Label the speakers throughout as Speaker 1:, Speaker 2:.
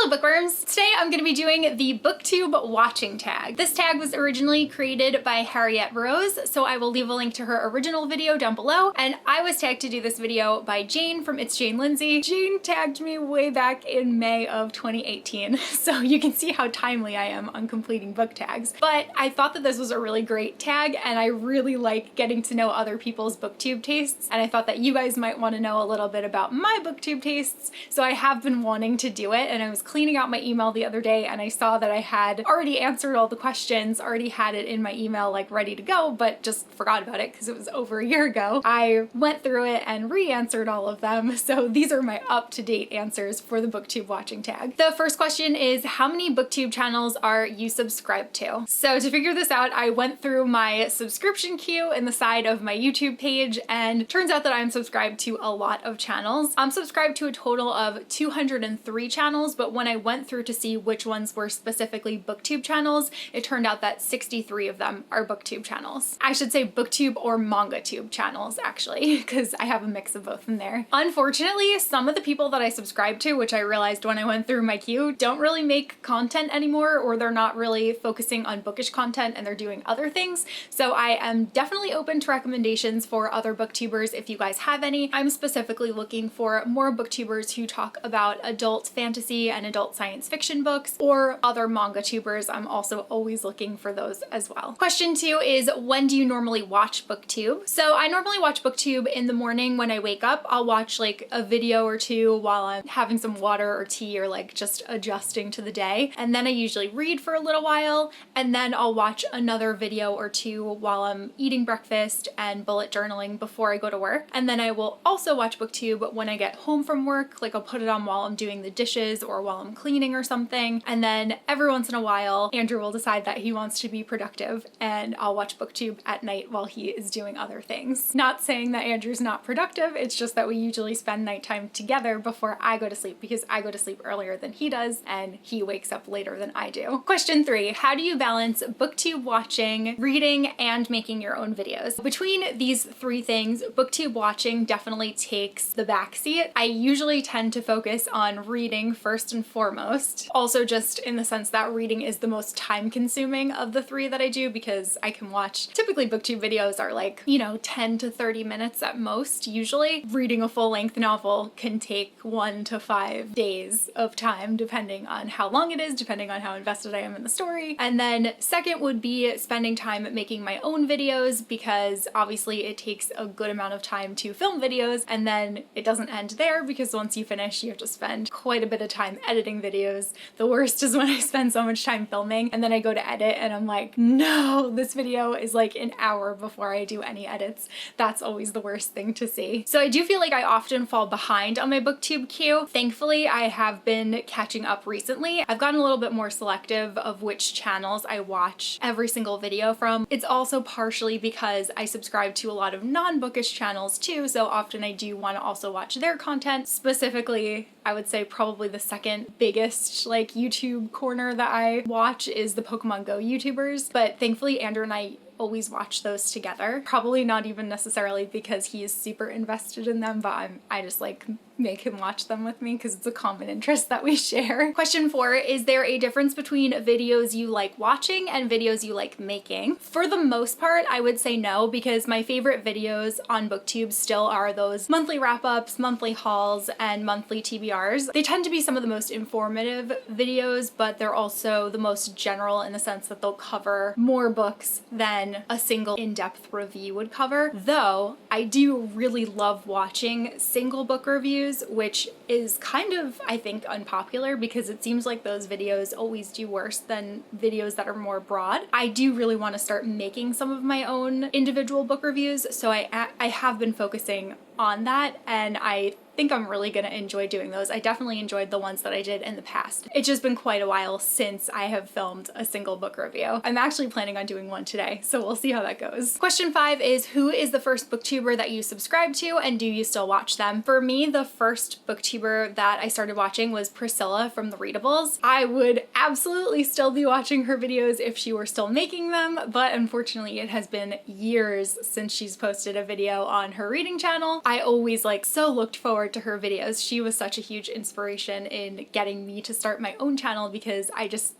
Speaker 1: Hello bookworms! Today I'm going to be doing the BookTube Watching Tag. This tag was originally created by Harriet Rose, so I will leave a link to her original video down below, and I was tagged to do this video by Jane from It's Jane Lindsay. Jane tagged me way back in May of 2018, so you can see how timely I am on completing book tags. But I thought that this was a really great tag, and I really like getting to know other people's booktube tastes, and I thought that you guys might want to know a little bit about my booktube tastes, so I have been wanting to do it, and I was cleaning out my email the other day and I saw that I had already answered all the questions, already had it in my email like ready to go, but just forgot about it because it was over a year ago. I went through it and re-answered all of them, so these are my up-to-date answers for the BookTube Watching Tag. The first question is, how many booktube channels are you subscribed to? So to figure this out, I went through my subscription queue in the side of my YouTube page, and turns out that I'm subscribed to a lot of channels. I'm subscribed to a total of 203 channels, but when I went through to see which ones were specifically booktube channels, it turned out that 63 of them are booktube channels. I should say booktube or mangatube channels actually, because I have a mix of both in there. Unfortunately, some of the people that I subscribe to, which I realized when I went through my queue, don't really make content anymore, or they're not really focusing on bookish content and they're doing other things. So I am definitely open to recommendations for other booktubers if you guys have any. I'm specifically looking for more booktubers who talk about adult fantasy and adult science fiction books, or other manga tubers. I'm also always looking for those as well. Question 2 is, when do you normally watch BookTube? So I normally watch BookTube in the morning when I wake up. I'll watch like a video or two while I'm having some water or tea or like just adjusting to the day. And then I usually read for a little while, and then I'll watch another video or two while I'm eating breakfast and bullet journaling before I go to work. And then I will also watch BookTube when I get home from work. Like I'll put it on while I'm doing the dishes or while I'm cleaning or something. And then every once in a while, Andrew will decide that he wants to be productive and I'll watch BookTube at night while he is doing other things. Not saying that Andrew's not productive, it's just that we usually spend nighttime together before I go to sleep, because I go to sleep earlier than he does and he wakes up later than I do. Question 3, how do you balance BookTube watching, reading, and making your own videos? Between these three things, BookTube watching definitely takes the backseat. I usually tend to focus on reading first and foremost. Also just in the sense that reading is the most time consuming of the three that I do, because I can watch, typically BookTube videos are like, 10 to 30 minutes at most usually. Reading a full-length novel can take 1 to 5 days of time depending on how long it is, depending on how invested I am in the story. And then second would be spending time making my own videos, because obviously it takes a good amount of time to film videos, and then it doesn't end there, because once you finish you have to spend quite a bit of time editing videos. The worst is when I spend so much time filming and then I go to edit and I'm like, no, this video is like an hour before I do any edits. That's always the worst thing to see. So I do feel like I often fall behind on my BookTube queue. Thankfully, I have been catching up recently. I've gotten a little bit more selective of which channels I watch every single video from. It's also partially because I subscribe to a lot of non-bookish channels too, so often I do want to also watch their content. Specifically, I would say probably the second biggest like YouTube corner that I watch is the Pokemon Go YouTubers, but thankfully Andrew and I always watch those together. Probably not even necessarily because he is super invested in them, but I just like make him watch them with me because it's a common interest that we share. Question 4, is there a difference between videos you like watching and videos you like making? For the most part, I would say no, because my favorite videos on BookTube still are those monthly wrap-ups, monthly hauls, and monthly TBRs. They tend to be some of the most informative videos, but they're also the most general in the sense that they'll cover more books than a single in-depth review would cover. Though I do really love watching single book reviews, which is kind of, I think, unpopular because it seems like those videos always do worse than videos that are more broad. I do really want to start making some of my own individual book reviews, so I have been focusing on that, and I think I'm really gonna enjoy doing those. I definitely enjoyed the ones that I did in the past. It's just been quite a while since I have filmed a single book review. I'm actually planning on doing one today, so we'll see how that goes. Question 5 is, who is the first booktuber that you subscribed to, and do you still watch them? For me, the first booktuber that I started watching was Priscilla from The Readables. I would absolutely still be watching her videos if she were still making them, but unfortunately it has been years since she's posted a video on her reading channel, I always like so looked forward to her videos. She was such a huge inspiration in getting me to start my own channel because I just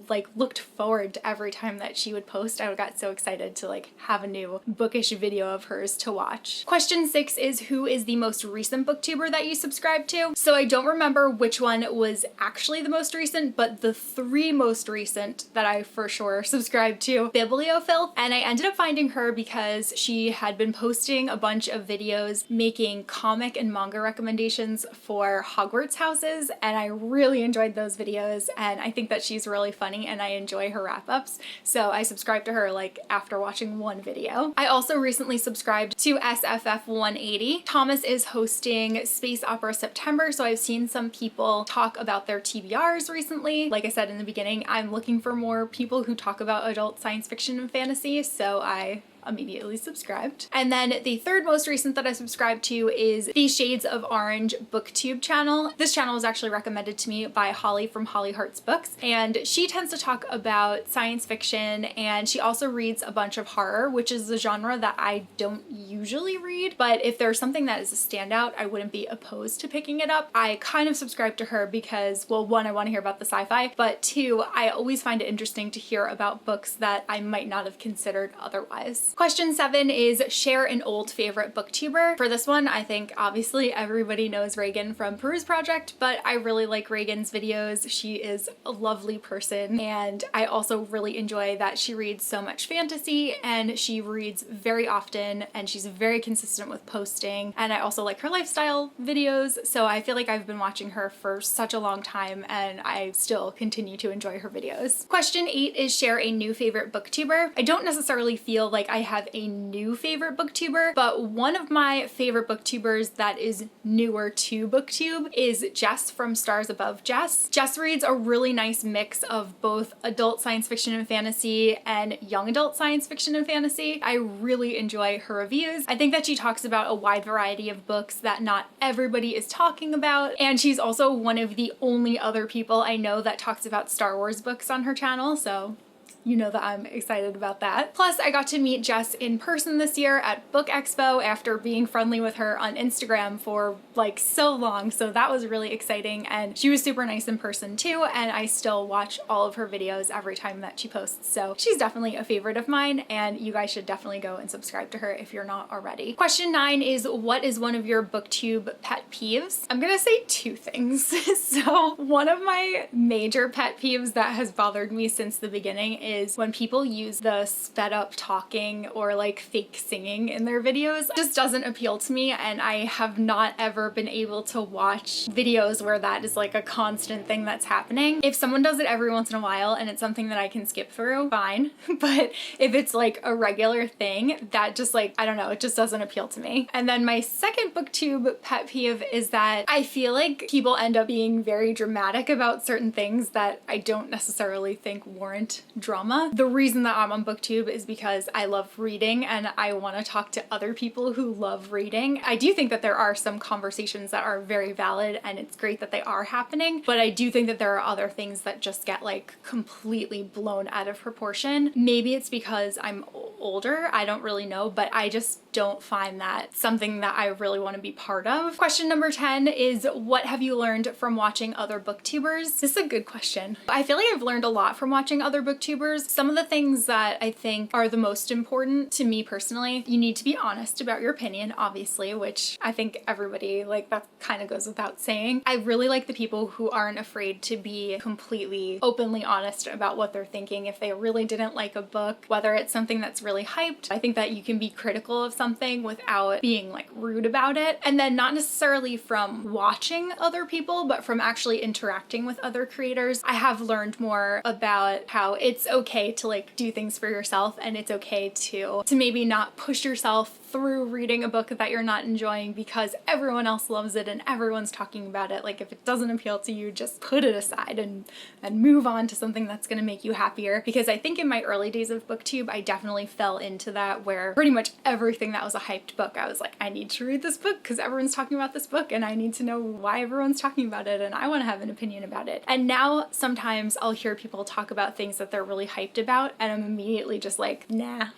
Speaker 1: like looked forward to every time that she would post. I got so excited to like have a new bookish video of hers to watch. Question 6 is, who is the most recent booktuber that you subscribe to? So I don't remember which one was actually the most recent, but the 3 most recent that I for sure subscribed to, Bibliofilth, and I ended up finding her because she had been posting a bunch of videos making comic and manga recommendations for Hogwarts houses, and I really enjoyed those videos, and I think that she's really funny and I enjoy her wrap-ups, so I subscribed to her like after watching one video. I also recently subscribed to SFF 180. Thomas is hosting Space Opera September, so I've seen some people talk about their TBRs recently. Like I said in the beginning, I'm looking for more people who talk about adult science fiction and fantasy, so I immediately subscribed. And then the 3rd most recent that I subscribed to is the Shades of Orange BookTube channel. This channel was actually recommended to me by Holly from Holly Hearts Books, and she tends to talk about science fiction, and she also reads a bunch of horror, which is a genre that I don't usually read, but if there's something that is a standout, I wouldn't be opposed to picking it up. I kind of subscribe to her because, well, 1, I want to hear about the sci-fi, but 2, I always find it interesting to hear about books that I might not have considered otherwise. Question 7 is, share an old favorite booktuber. For this one, I think obviously everybody knows Reagan from Peruse Project, but I really like Reagan's videos. She is a lovely person, and I also really enjoy that she reads so much fantasy, and she reads very often, and she's very consistent with posting, and I also like her lifestyle videos, so I feel like I've been watching her for such a long time, and I still continue to enjoy her videos. Question 8 is, share a new favorite booktuber. I don't necessarily feel like I have a new favorite booktuber, but one of my favorite booktubers that is newer to BookTube is Jess from Stars Above Jess. Jess reads a really nice mix of both adult science fiction and fantasy and young adult science fiction and fantasy. I really enjoy her reviews. I think that she talks about a wide variety of books that not everybody is talking about, and she's also one of the only other people I know that talks about Star Wars books on her channel, so you know that I'm excited about that. Plus, I got to meet Jess in person this year at Book Expo after being friendly with her on Instagram for like so long, so that was really exciting, and she was super nice in person too, and I still watch all of her videos every time that she posts, so she's definitely a favorite of mine, and you guys should definitely go and subscribe to her if you're not already. Question 9 is, what is one of your BookTube pet peeves? I'm gonna say 2 things. So one of my major pet peeves that has bothered me since the beginning is when people use the sped up talking or like fake singing in their videos. It just doesn't appeal to me, and I have not ever been able to watch videos where that is like a constant thing that's happening. If someone does it every once in a while and it's something that I can skip through, fine, but if it's like a regular thing, that just like, I don't know, it just doesn't appeal to me. And then my second BookTube pet peeve is that I feel like people end up being very dramatic about certain things that I don't necessarily think warrant drama. The reason that I'm on BookTube is because I love reading and I want to talk to other people who love reading. I do think that there are some conversations that are very valid and it's great that they are happening, but I do think that there are other things that just get like completely blown out of proportion. Maybe it's because I'm older, I don't really know, but I just don't find that something that I really want to be part of. Question number 10 is, what have you learned from watching other booktubers? This is a good question. I feel like I've learned a lot from watching other booktubers. Some of the things that I think are the most important to me personally, you need to be honest about your opinion, obviously, which I think everybody, like, that kind of goes without saying. I really like the people who aren't afraid to be completely openly honest about what they're thinking if they really didn't like a book, whether it's something that's really hyped. I think that you can be critical of something without being like rude about it. And then not necessarily from watching other people, but from actually interacting with other creators. I have learned more about how it's okay to like do things for yourself, and it's okay to maybe not push yourself through reading a book that you're not enjoying because everyone else loves it and everyone's talking about it. Like, if it doesn't appeal to you, just put it aside and move on to something that's going to make you happier. Because I think in my early days of BookTube, I definitely fell into that where pretty much everything that was a hyped book, I was like, I need to read this book because everyone's talking about this book and I need to know why everyone's talking about it and I want to have an opinion about it. And now sometimes I'll hear people talk about things that they're really hyped about and I'm immediately just like, nah,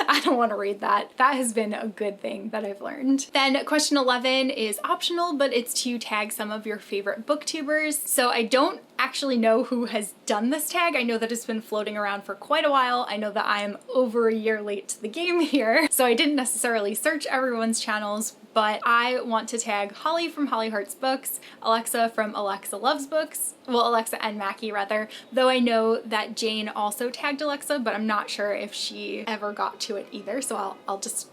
Speaker 1: I don't want to read that. That has been a good thing that I've learned. Then question 11 is optional, but it's to tag some of your favorite booktubers. So I don't actually know who has done this tag. I know that it's been floating around for quite a while. I know that I'm over a year late to the game here, so I didn't necessarily search everyone's channels, but I want to tag Holly from Holly Hearts Books, Alexa from Alexa Loves Books, well, Alexa and Mackie rather, though I know that Jane also tagged Alexa, but I'm not sure if she ever got to it either, so I'll just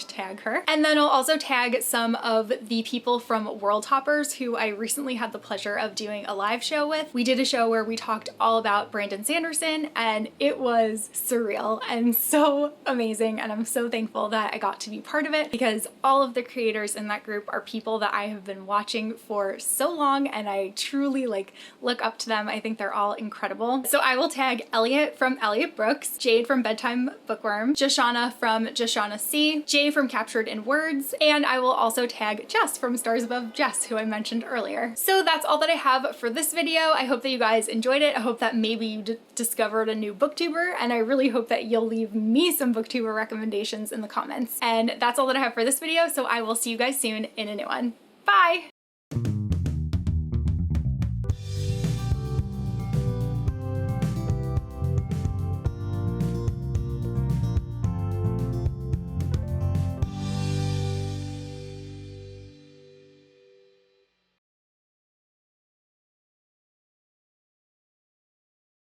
Speaker 1: tag her. And then I'll also tag some of the people from World Hoppers who I recently had the pleasure of doing a live show with. We did a show where we talked all about Brandon Sanderson and it was surreal and so amazing, and I'm so thankful that I got to be part of it because all of the creators in that group are people that I have been watching for so long and I truly look up to them. I think they're all incredible. So I will tag Elliot from Elliot Brooks, Jade from Bedtime Bookworm, Joshana from Joshana C, Jay from Captured in Words, and I will also tag Jess from Stars Above Jess, who I mentioned earlier. So that's all that I have for this video. I hope that you guys enjoyed it. I hope that maybe you discovered a new booktuber, and I really hope that you'll leave me some booktuber recommendations in the comments. And that's all that I have for this video, so I will see you guys soon in a new one. Bye!